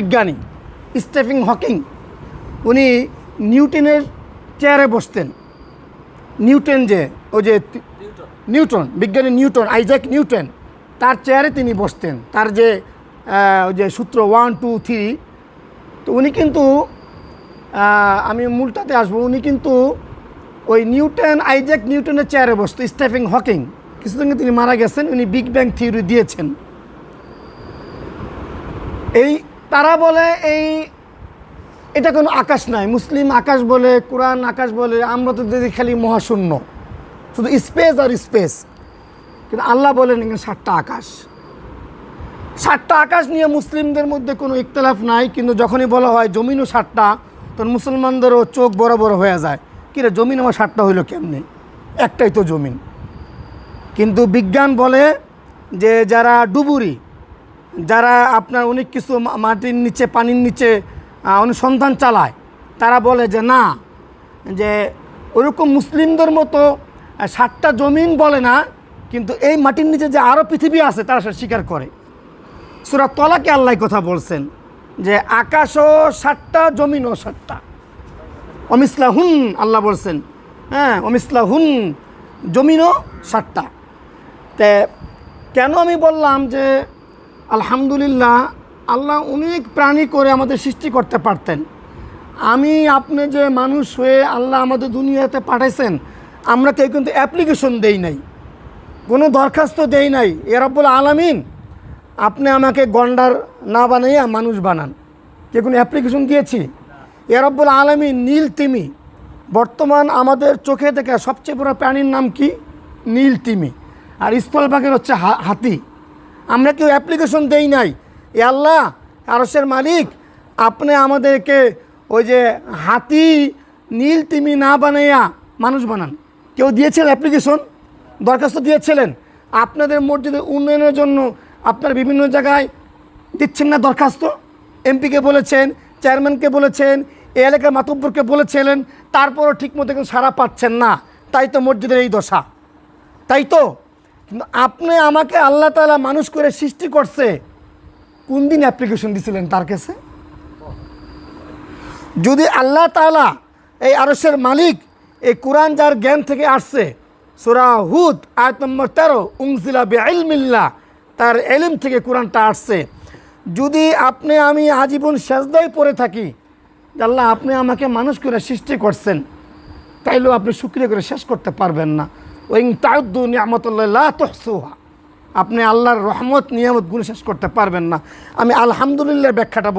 বিজ্ঞানী Stephen Hawking উনি নিউটনের চেয়ারে বসতেন। নিউটন যে ওই যে নিউটন বিজ্ঞানী নিউটন, আইজ্যাক নিউটন, তার চেয়ারে তিনি বসতেন। তার যে ওই যে সূত্র 1 2 3, তো উনি কিন্তু আমি মূলটাতে আসবো, উনি কিন্তু ওই নিউটন আইজ্যাক নিউটনের চেয়ারে বসতো। স্টিফেন হকিং কিছুদিন তিনি মারা গেছেন, উনি বিগ ব্যাং থিওরি দিয়েছেন। এই তারা বলে এটা কোনো আকাশ নাই, মুসলিম আকাশ বলে, কোরআন আকাশ বলে, আমরা তো দেখি খালি মহাশূন্য, শুধু স্পেস আর স্পেস। কিন্তু আল্লাহ বলেন এখানে 7টা আকাশ। 7টা আকাশ নিয়ে মুসলিমদের মধ্যে কোনো ইখতিলাফ নাই। কিন্তু যখনই বলা হয় জমিনও 7টা, তখন মুসলমানদেরও চোখ বড় বড় হয়ে যায়, কিরে জমিন আমার 7টা হইলো কেমনে, একটাই তো জমিন। কিন্তু বিজ্ঞান বলে যে যারা ডুবুরি, যারা আপনার অনেক কিছু মাটির নিচে পানির নিচে অনুসন্ধান চালায়, তারা বলে যে না, যে ওরকম মুসলিমদের মতো 7টা জমিন বলে না, কিন্তু এই মাটির নিচে যে আরও পৃথিবী আছে তারা সেটা স্বীকার করে। সূরা তলাকে আল্লাহ কথা বলছেন যে আকাশও 7টা জমিনও 7টা, অমিসলাহুন আল্লাহ বলছেন, হ্যাঁ অমিসলাহুন, জমিনও 7টা। তে কেন আমি বললাম যে আলহামদুলিল্লাহ আল্লাহ অনেক প্রাণী করে আমাদের সৃষ্টি করতে পারতেন। আমি আপনি যে মানুষ হয়ে আল্লাহ আমাদের দুনিয়াতে পাঠাইছেন, আমরা কেউ কিন্তু অ্যাপ্লিকেশন দেই নাই, কোনো দরখাস্ত দেই নাই, এ রব্বুল আলামিন আপনি আমাকে গন্ডার না বানাইয়া মানুষ বানান, কে কোনো অ্যাপ্লিকেশন দিয়েছি? এ রব্বুল আলামিন নীল তিমি, বর্তমান আমাদের চোখে দেখা সবচেয়ে বড় প্রাণীর নাম কি? নীল তিমি। আর স্থলভাগের হচ্ছে হাতি। আমরা কেউ অ্যাপ্লিকেশন দেই নাই, এ আল্লাহ আরশের মালিক আপনি আমাদেরকে ওই যে হাতি নীল তিমি না বানাইয়া মানুষ বানান। কেউ দিয়েছিলেন অ্যাপ্লিকেশন, দরখাস্ত দিয়েছিলেন? আপনাদের মসজিদের উন্নয়নের জন্য আপনার বিভিন্ন জায়গায় দিচ্ছেন না দরখাস্ত? এমপিকে বলেছেন, চেয়ারম্যানকে বলেছেন, এ এলাকার মাতব্বরকে বলেছিলেন, তারপরও ঠিকমতো কিন্তু সাড়া পাচ্ছেন না। তাই তো মসজিদের এই দশা, তাই তো। কিন্তু আপনি আমাকে আল্লাহ তাআলা মানুষ করে সৃষ্টি করছে, কোন দিন অ্যাপ্লিকেশন দিয়েছিলেন তার কাছে? যদি আল্লাহ তাআলা এই আরশের মালিক, এই কোরআন যার জ্ঞান থেকে আসছে, সূরা হুদ আয়াত নম্বর 13, উনজিলা বিইলমিল্লাহ, তার এলিম থেকে কোরআনটা আসছে। যদি আপনি আমি আজীবন সেজদায় পড়ে থাকি, আল্লাহ আপনি আমাকে মানুষ করে সৃষ্টি করছেন, তাইলেও আপনি শুকরিয়া করে শেষ করতে পারবেন না। ওয়াইন তাউদ্দু নি'মাতাল্লাহি লা তুহসুহা, আপনি আল্লাহর রহমত নিয়ামত গুণ শেষ করতে পারবেন না। আমি আলহামদুলিল্লাহ ব্যাখ্যাটা বলতে